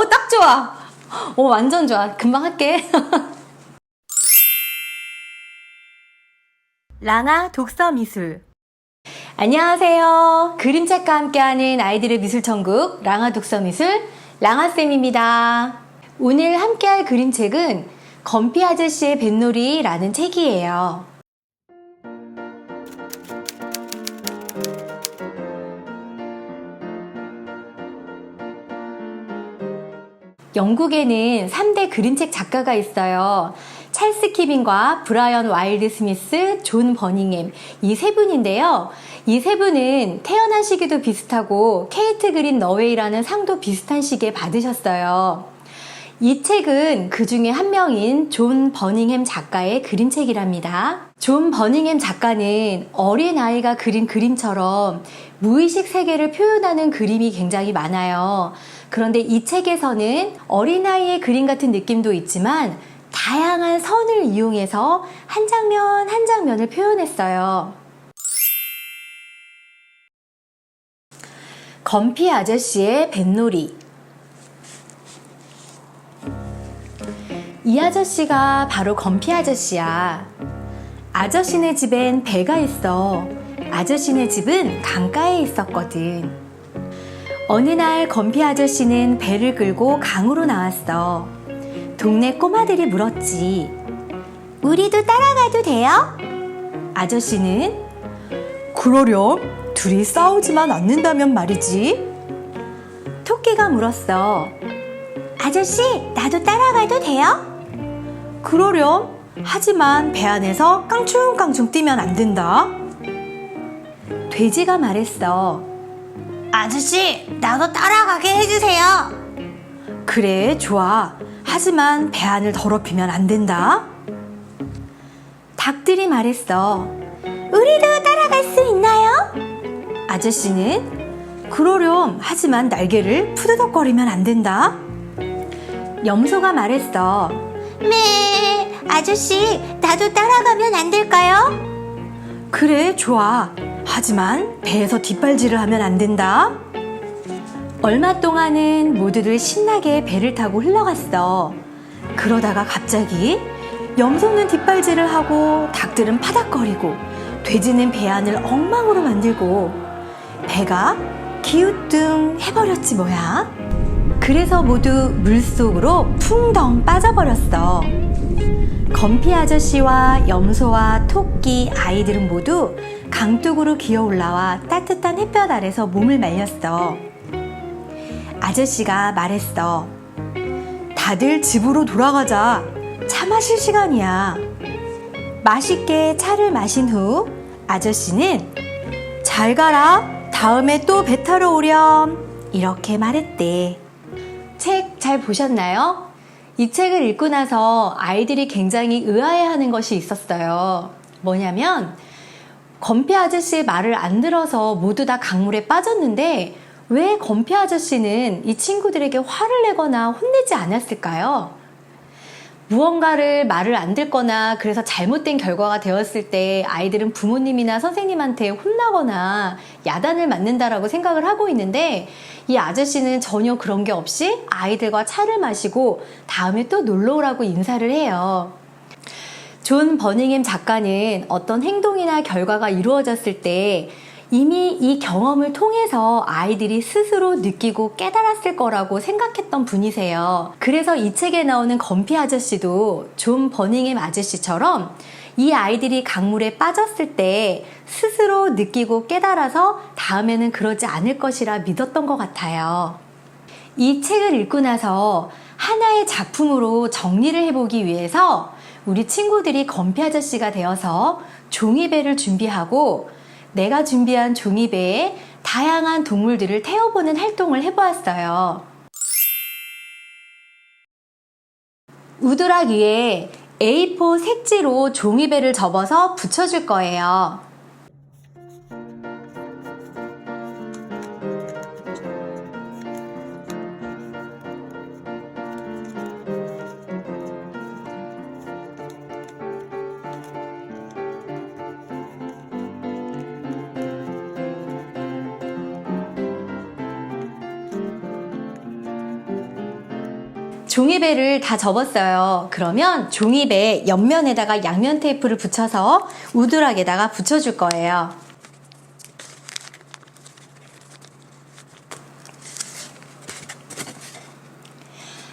딱 좋아. 완전 좋아. 금방 할게. 랑아 독서미술. 안녕하세요. 그림책과 함께하는 아이들의 미술천국 랑아 독서미술 랑아쌤입니다. 오늘 함께할 그림책은 건피 아저씨의 뱃놀이라는 책이에요. 영국에는 3대 그림책 작가가 있어요. 찰스 키빙과 브라이언 와일드 스미스, 존 버닝햄, 이 세 분인데요. 이 세 분은 태어난 시기도 비슷하고 케이트 그린 너웨이라는 상도 비슷한 시기에 받으셨어요. 이 책은 그 중에 한 명인 존 버닝햄 작가의 그림책이랍니다. 존 버닝햄 작가는 어린아이가 그린 그림처럼 무의식 세계를 표현하는 그림이 굉장히 많아요. 그런데 이 책에서는 어린아이의 그림 같은 느낌도 있지만 다양한 선을 이용해서 한 장면 한 장면을 표현했어요. 건피 아저씨의 뱃놀이. 이 아저씨가 바로 건피 아저씨야. 아저씨네 집엔 배가 있어. 아저씨네 집은 강가에 있었거든. 어느 날 건피 아저씨는 배를 끌고 강으로 나왔어. 동네 꼬마들이 물었지. 우리도 따라가도 돼요? 아저씨는 그러렴. 둘이 싸우지만 않는다면 말이지. 토끼가 물었어. 아저씨, 나도 따라가도 돼요? 그러렴. 하지만 배 안에서 깡충깡충 뛰면 안 된다. 돼지가 말했어. 아저씨, 나도 따라가게 해주세요. 그래, 좋아. 하지만 배 안을 더럽히면 안 된다. 닭들이 말했어. 우리도 따라갈 수 있나요? 아저씨는 그러렴. 하지만 날개를 푸드덕거리면 안 된다. 염소가 말했어. 네, 아저씨, 나도 따라가면 안 될까요? 그래, 좋아. 하지만 배에서 뒷발질을 하면 안 된다. 얼마 동안은 모두들 신나게 배를 타고 흘러갔어. 그러다가 갑자기 염소는 뒷발질을 하고 닭들은 파닥거리고 돼지는 배 안을 엉망으로 만들고 배가 기우뚱 해버렸지 뭐야. 그래서 모두 물속으로 풍덩 빠져버렸어. 건피 아저씨와 염소와 토끼, 아이들은 모두 강둑으로 기어 올라와 따뜻한 햇볕 아래서 몸을 말렸어. 아저씨가 말했어. 다들 집으로 돌아가자. 차 마실 시간이야. 맛있게 차를 마신 후 아저씨는 잘 가라. 다음에 또 배 타러 오렴. 이렇게 말했대. 책 잘 보셨나요? 이 책을 읽고 나서 아이들이 굉장히 의아해하는 것이 있었어요. 뭐냐면 건피 아저씨의 말을 안 들어서 모두 다 강물에 빠졌는데 왜 건피 아저씨는 이 친구들에게 화를 내거나 혼내지 않았을까요? 무언가를 말을 안 듣거나 그래서 잘못된 결과가 되었을 때 아이들은 부모님이나 선생님한테 혼나거나 야단을 맞는다라고 생각을 하고 있는데 이 아저씨는 전혀 그런 게 없이 아이들과 차를 마시고 다음에 또 놀러 오라고 인사를 해요. 존 버닝햄 작가는 어떤 행동이나 결과가 이루어졌을 때 이미 이 경험을 통해서 아이들이 스스로 느끼고 깨달았을 거라고 생각했던 분이세요. 그래서 이 책에 나오는 건피 아저씨도 존 버닝햄 아저씨처럼 이 아이들이 강물에 빠졌을 때 스스로 느끼고 깨달아서 다음에는 그러지 않을 것이라 믿었던 것 같아요. 이 책을 읽고 나서 하나의 작품으로 정리를 해보기 위해서 우리 친구들이 건피 아저씨가 되어서 종이배를 준비하고 내가 준비한 종이배에 다양한 동물들을 태워보는 활동을 해보았어요. 우드락 위에 A4 색지로 종이배를 접어서 붙여줄 거예요. 종이배를 다 접었어요. 그러면 종이배 옆면에다가 양면 테이프를 붙여서 우드락에다가 붙여줄 거예요.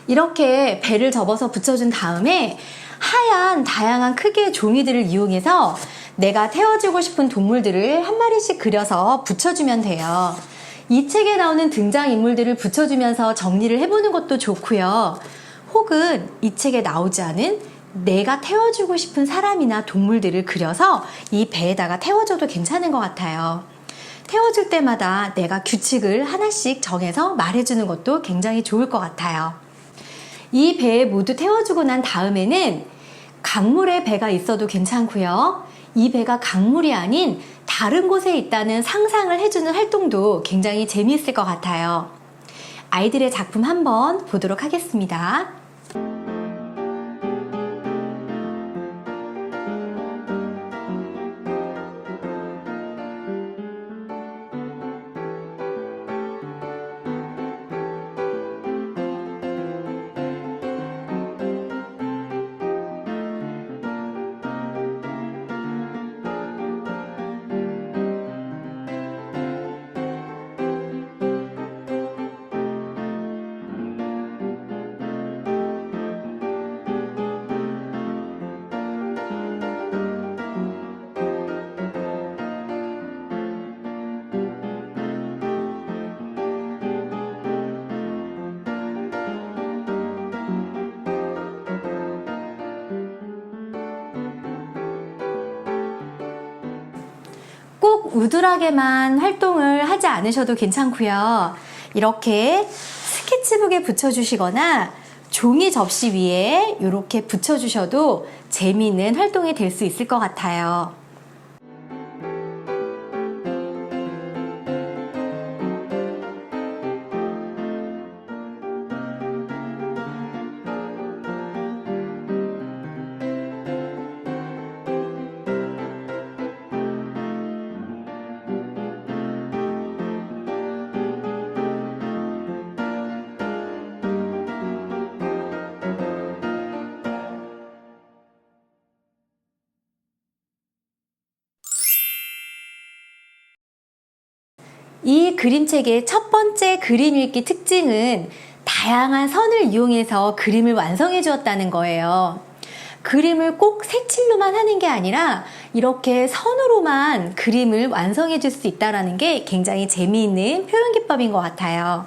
이렇게 배를 접어서 붙여준 다음에 하얀 다양한 크기의 종이들을 이용해서 내가 태워주고 싶은 동물들을 한 마리씩 그려서 붙여주면 돼요. 이 책에 나오는 등장인물들을 붙여주면서 정리를 해보는 것도 좋고요. 혹은 이 책에 나오지 않은 내가 태워주고 싶은 사람이나 동물들을 그려서 이 배에다가 태워줘도 괜찮은 것 같아요. 태워줄 때마다 내가 규칙을 하나씩 정해서 말해주는 것도 굉장히 좋을 것 같아요. 이 배에 모두 태워주고 난 다음에는 강물에 배가 있어도 괜찮고요. 이 배가 강물이 아닌 다른 곳에 있다는 상상을 해주는 활동도 굉장히 재미있을 것 같아요. 아이들의 작품 한번 보도록 하겠습니다. 꼭 우드락에만 활동을 하지 않으셔도 괜찮고요. 이렇게 스케치북에 붙여주시거나 종이 접시 위에 이렇게 붙여주셔도 재미있는 활동이 될 수 있을 것 같아요. 이 그림책의 첫 번째 그림 읽기 특징은 다양한 선을 이용해서 그림을 완성해 주었다는 거예요. 그림을 꼭 색칠로만 하는 게 아니라 이렇게 선으로만 그림을 완성해 줄 수 있다는 게 굉장히 재미있는 표현 기법인 것 같아요.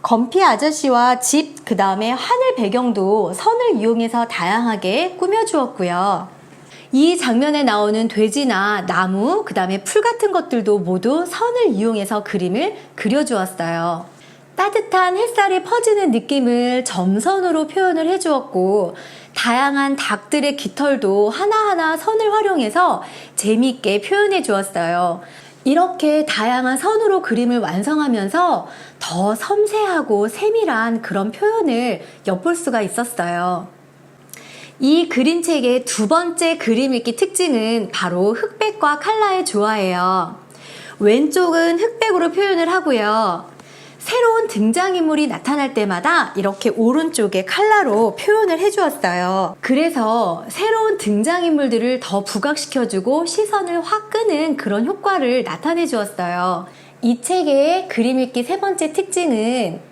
건피 아저씨와 집, 그 다음에 하늘 배경도 선을 이용해서 다양하게 꾸며주었고요. 이 장면에 나오는 돼지나 나무, 그 다음에 풀 같은 것들도 모두 선을 이용해서 그림을 그려주었어요. 따뜻한 햇살이 퍼지는 느낌을 점선으로 표현을 해주었고, 다양한 닭들의 깃털도 하나하나 선을 활용해서 재미있게 표현해 주었어요. 이렇게 다양한 선으로 그림을 완성하면서 더 섬세하고 세밀한 그런 표현을 엿볼 수가 있었어요. 이 그림책의 두 번째 그림 읽기 특징은 바로 흑백과 컬러의 조화예요. 왼쪽은 흑백으로 표현을 하고요. 새로운 등장인물이 나타날 때마다 이렇게 오른쪽에 컬러로 표현을 해주었어요. 그래서 새로운 등장인물들을 더 부각시켜주고 시선을 확 끄는 그런 효과를 나타내 주었어요. 이 책의 그림 읽기 세 번째 특징은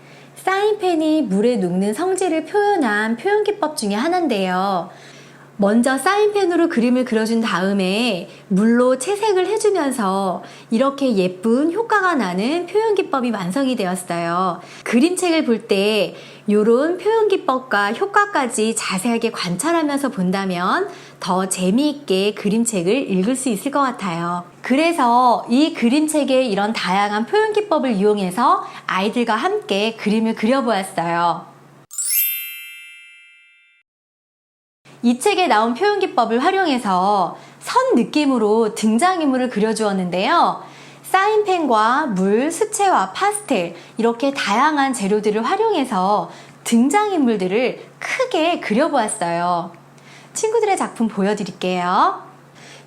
사인펜이 물에 녹는 성질을 표현한 표현 기법 중에 하나인데요. 먼저 사인펜으로 그림을 그려준 다음에 물로 채색을 해주면서 이렇게 예쁜 효과가 나는 표현 기법이 완성이 되었어요. 그림책을 볼 때 이런 표현 기법과 효과까지 자세하게 관찰하면서 본다면 더 재미있게 그림책을 읽을 수 있을 것 같아요. 그래서 이 그림책의 이런 다양한 표현 기법을 이용해서 아이들과 함께 그림을 그려보았어요. 이 책에 나온 표현 기법을 활용해서 선 느낌으로 등장인물을 그려주었는데요. 사인펜과 물, 수채화, 파스텔 이렇게 다양한 재료들을 활용해서 등장인물들을 크게 그려보았어요. 친구들의 작품 보여드릴게요.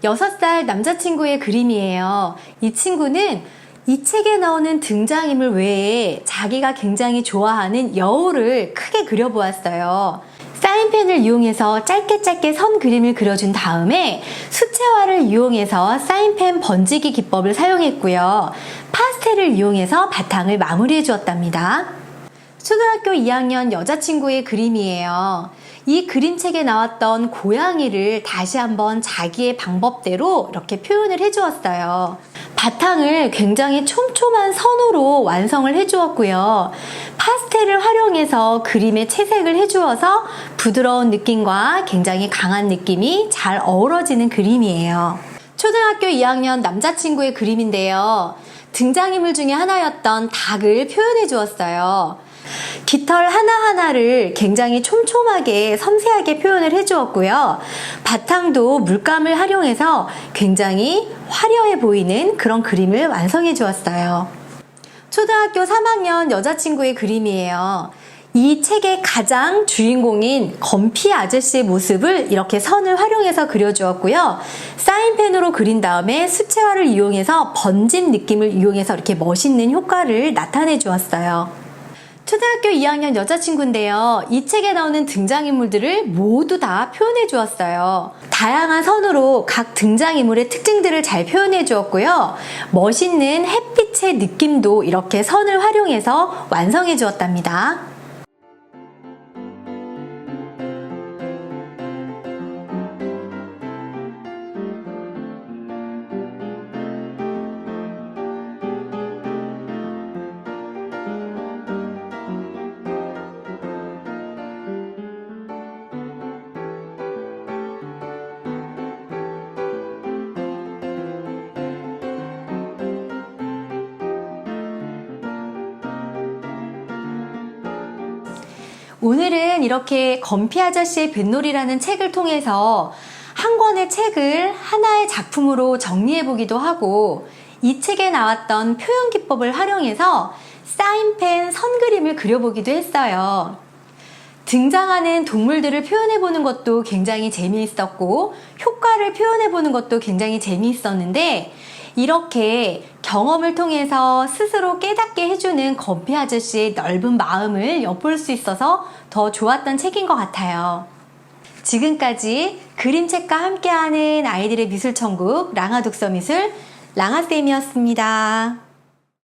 6살 남자친구의 그림이에요. 이 친구는 이 책에 나오는 등장인물 외에 자기가 굉장히 좋아하는 여우를 크게 그려보았어요. 사인펜을 이용해서 짧게 선 그림을 그려준 다음에 수채화를 이용해서 사인펜 번지기 기법을 사용했고요. 파스텔을 이용해서 바탕을 마무리해 주었답니다. 초등학교 2학년 여자친구의 그림이에요. 이 그림책에 나왔던 고양이를 다시 한번 자기의 방법대로 이렇게 표현을 해주었어요. 바탕을 굉장히 촘촘한 선으로 완성을 해주었고요. 파스텔을 활용해서 그림에 채색을 해주어서 부드러운 느낌과 굉장히 강한 느낌이 잘 어우러지는 그림이에요. 초등학교 2학년 남자친구의 그림인데요. 등장인물 중에 하나였던 닭을 표현해 주었어요. 깃털 하나하나를 굉장히 촘촘하게 섬세하게 표현을 해주었고요. 바탕도 물감을 활용해서 굉장히 화려해 보이는 그런 그림을 완성해 주었어요. 초등학교 3학년 여자친구의 그림이에요. 이 책의 가장 주인공인 건피 아저씨의 모습을 이렇게 선을 활용해서 그려주었고요. 사인펜으로 그린 다음에 수채화를 이용해서 번진 느낌을 이용해서 이렇게 멋있는 효과를 나타내 주었어요. 초등학교 2학년 여자친구인데요. 이 책에 나오는 등장인물들을 모두 다 표현해 주었어요. 다양한 선으로 각 등장인물의 특징들을 잘 표현해 주었고요. 멋있는 햇빛의 느낌도 이렇게 선을 활용해서 완성해 주었답니다. 오늘은 이렇게 건피 아저씨의 뱃놀이라는 책을 통해서 한 권의 책을 하나의 작품으로 정리해보기도 하고 이 책에 나왔던 표현 기법을 활용해서 사인펜 선그림을 그려보기도 했어요. 등장하는 동물들을 표현해보는 것도 굉장히 재미있었고 효과를 표현해보는 것도 굉장히 재미있었는데 이렇게 경험을 통해서 스스로 깨닫게 해주는 건피 아저씨의 넓은 마음을 엿볼 수 있어서 더 좋았던 책인 것 같아요. 지금까지 그림책과 함께하는 아이들의 미술천국 랑아 독서미술 랑아쌤이었습니다.